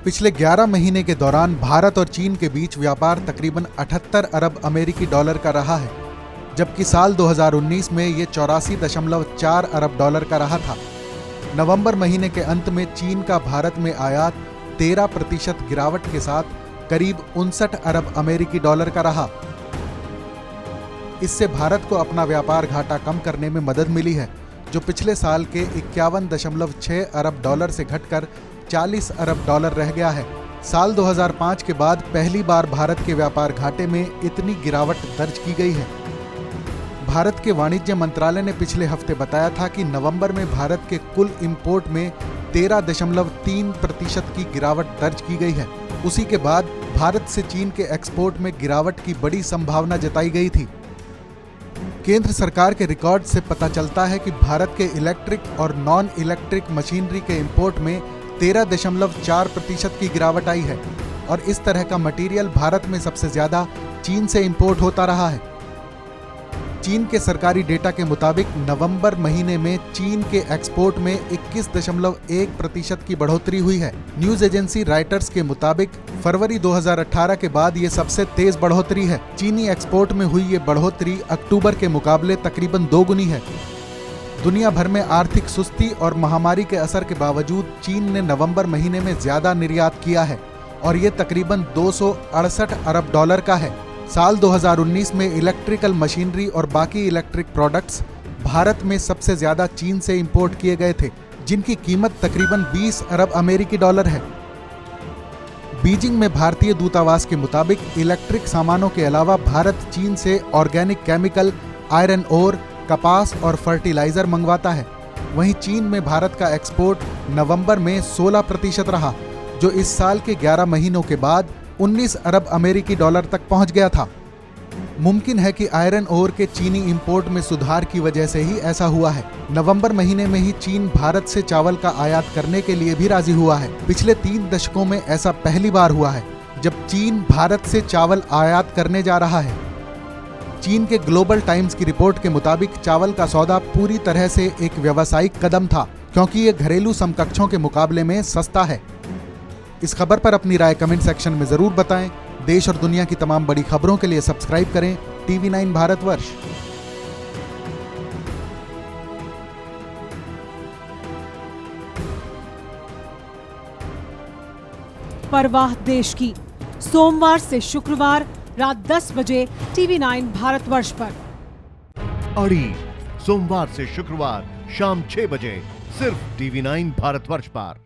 पिछले 11 महीने के दौरान भारत और चीन के बीच व्यापार तकरीबन 78 अरब अमेरिकी डॉलर का रहा है, जबकि साल 2019 में ये 84.4 अरब डॉलर का रहा था। नवंबर महीने के अंत में चीन का भारत में आयात 13% गिरावट के साथ करीब 59 अरब अमेरिकी डॉलर का रहा। इससे भारत को अपना व्यापार घाटा कम करने में मदद मिली है, जो पिछले साल के 51.6 अरब डॉलर से घटकर 40 अरब डॉलर रह गया है। साल 2005 के बाद पहली बार भारत के व्यापार घाटे में इतनी गिरावट दर्ज की गई है। भारत के वाणिज्य मंत्रालय ने पिछले हफ्ते बताया था कि नवंबर में भारत के कुल इंपोर्ट में 13.3% की गिरावट दर्ज की गई है। उसी के बाद भारत से चीन के एक्सपोर्ट में गिरावट की बड़ी संभावना जताई गई थी। केंद्र सरकार के रिकॉर्ड से पता चलता है कि भारत के इलेक्ट्रिक और नॉन इलेक्ट्रिक मशीनरी के इंपोर्ट में 13.4% की गिरावट आई है और इस तरह का मटेरियल भारत में सबसे ज्यादा चीन से इंपोर्ट होता रहा है। चीन के सरकारी डेटा के मुताबिक नवंबर महीने में चीन के एक्सपोर्ट में 21.1% की बढ़ोतरी हुई है। न्यूज एजेंसी राइटर्स के मुताबिक फरवरी 2018 के बाद ये सबसे तेज बढ़ोतरी है। चीनी एक्सपोर्ट में हुई ये बढ़ोतरी अक्टूबर के मुकाबले तकरीबन 2 गुनी है। दुनिया भर में आर्थिक सुस्ती और महामारी के असर के बावजूद चीन ने नवंबर महीने में ज्यादा निर्यात किया है और ये तकरीबन 268 अरब डॉलर का है। साल 2019 में इलेक्ट्रिकल मशीनरी और बाकी इलेक्ट्रिक प्रोडक्ट्स भारत में सबसे ज्यादा चीन से इंपोर्ट किए गए थे, जिनकी कीमत तकरीबन 20 अरब अमेरिकी डॉलर है। बीजिंग में भारतीय दूतावास के मुताबिक इलेक्ट्रिक सामानों के अलावा भारत चीन से ऑर्गेनिक केमिकल, आयरन ओर, कपास और फर्टिलाइजर मंगवाता है। वहीं चीन में भारत का एक्सपोर्ट नवंबर में 16% रहा, जो इस साल के 11 महीनों के बाद 19 अरब अमेरिकी डॉलर तक पहुंच गया था। मुमकिन है कि आयरन ओर के चीनी इंपोर्ट में सुधार की वजह से ही ऐसा हुआ है। नवंबर महीने में ही चीन भारत से चावल का आयात करने के लिए भी राजी हुआ है। पिछले 3 दशकों में ऐसा पहली बार हुआ है जब चीन भारत से चावल आयात करने जा रहा है। चीन के ग्लोबल टाइम्स की रिपोर्ट के मुताबिक चावल का सौदा पूरी तरह से एक व्यावसायिक कदम था, क्योंकि ये घरेलू समकक्षों के मुकाबले में सस्ता है। इस खबर पर अपनी राय कमेंट सेक्शन में जरूर बताएं। देश और दुनिया की तमाम बड़ी खबरों के लिए सब्सक्राइब करें TV9 भारतवर्ष। परवाह देश की, सोमवार से शुक्रवार रात 10 बजे TV9 भारतवर्ष पर। अड़ी सोमवार से शुक्रवार शाम 6 बजे सिर्फ TV9 भारतवर्ष पर।